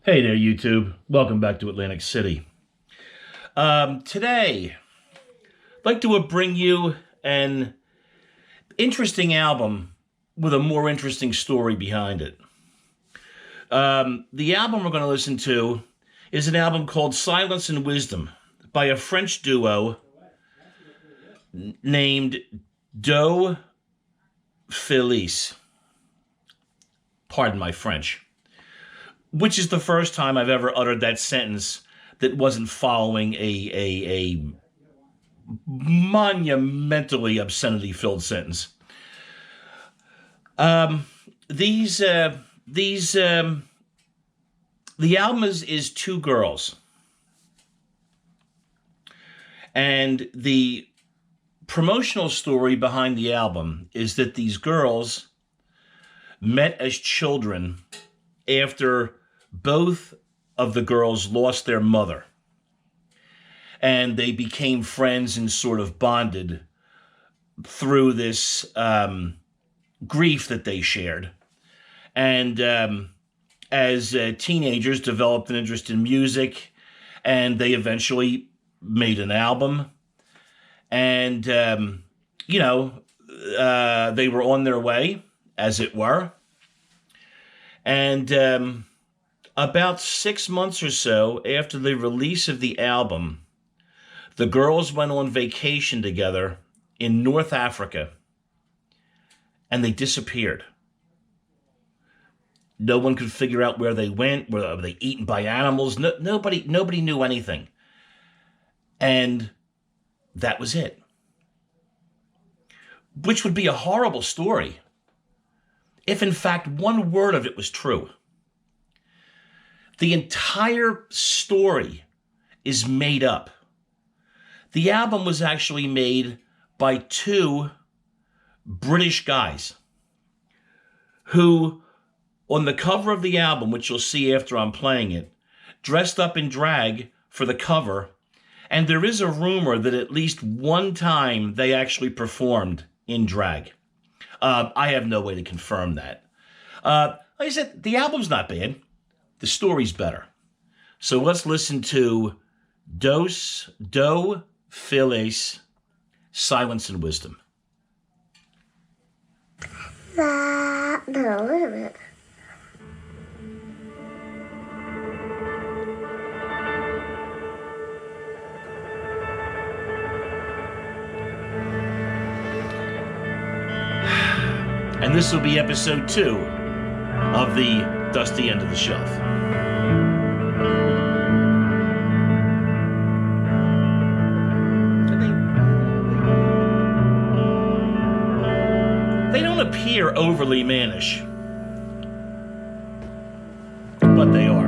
Hey there, YouTube. Welcome back to Atlantic City. Today, I'd like to bring you an interesting album with a more interesting story behind it. The album we're going to listen to is an album called Silence and Wisdom by a French duo named Deux. Pardon my French. Which is the first time I've ever uttered that sentence that wasn't following a monumentally obscenity-filled sentence. The album is two girls, and the promotional story behind the album is that these girls met as children after both of the girls lost their mother. And they became friends and sort of bonded through this grief that they shared. And as teenagers, developed an interest in music, and they eventually made an album. And, they were on their way, as it were. And about 6 months or so after the release of the album, the girls went on vacation together in North Africa, and they disappeared. No one could figure out where they went. Were they eaten by animals? Nobody knew anything. And that was it. Which would be a horrible story if, in fact, one word of it was true. The entire story is made up. The album was actually made by two British guys who, on the cover of the album, which you'll see after I'm playing it, dressed up in drag for the cover, and there is a rumor that at least one time they actually performed in drag. I have no way to confirm that. Like I said, the album's not bad. The story's better. So let's listen to Deux, Silence and Wisdom. No, wait a minute. And this will be episode 2 of the Dusty End of the Shelf. They don't appear overly mannish, but they are.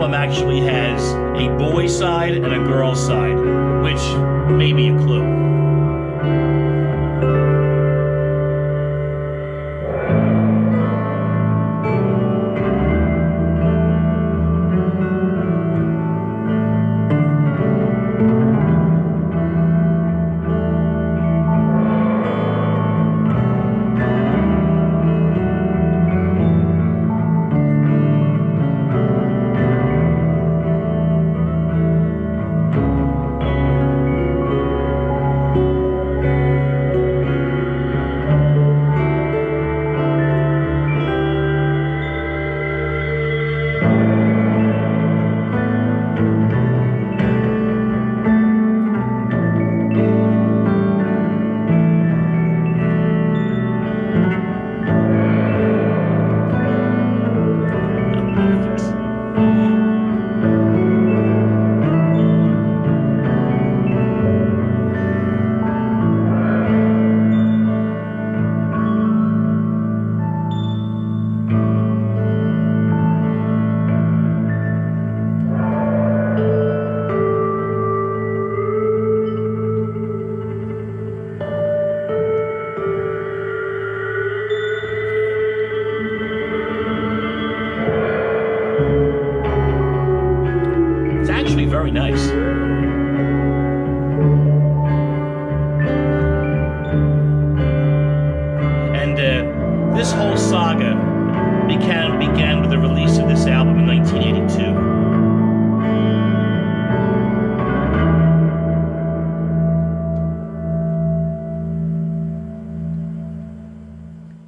Actually has a boy side and a girl side, which may be a clue.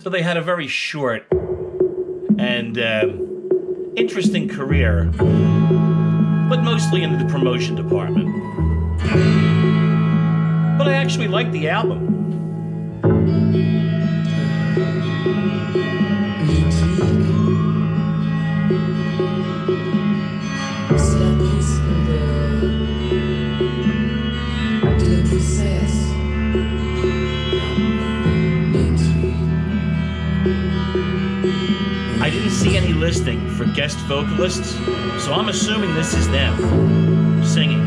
So they had a very short and interesting career, but mostly in the promotion department. But I actually like the album. I didn't see any listing for guest vocalists, so I'm assuming this is them singing.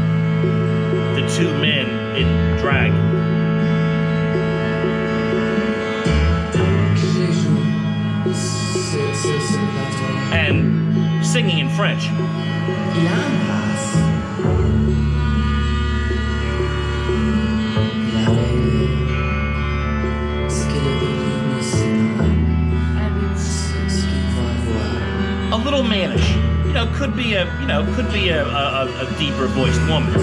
The two men in drag. And singing in French. A little mannish, could be a deeper voiced woman,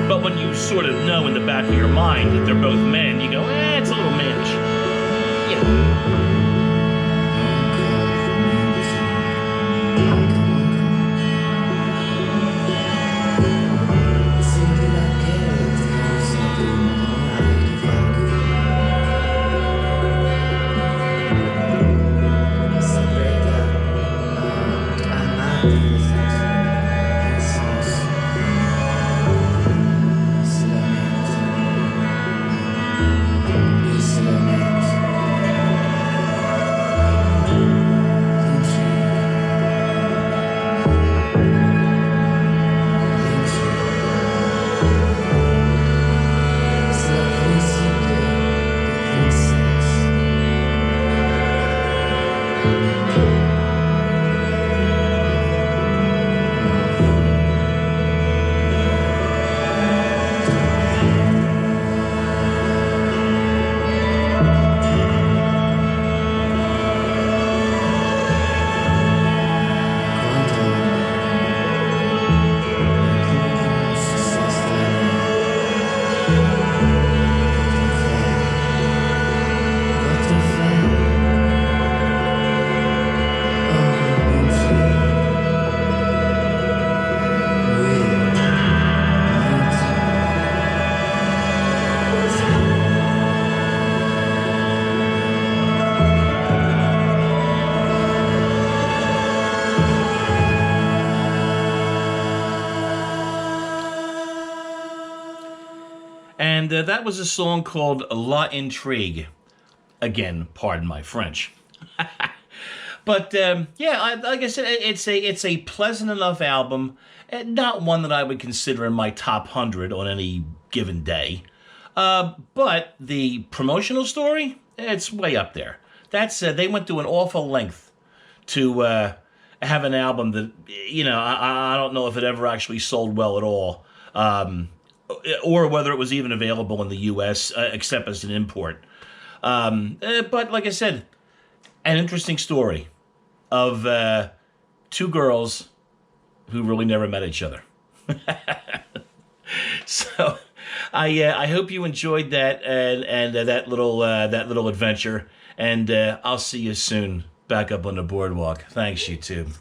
But when you sort of know in the back of your mind that they're both men, you go, it's a little mannish, And that was a song called La Intrigue. Again, pardon my French. But like I said, it's a pleasant enough album. Not one that I would consider in my top 100 on any given day. But the promotional story, it's way up there. That's they went to an awful length to have an album that, I don't know if it ever actually sold well at all. Or whether it was even available in the U.S., except as an import. But like I said, an interesting story of two girls who really never met each other. So I hope you enjoyed that and that little adventure. And I'll see you soon back up on the boardwalk. Thanks, YouTube.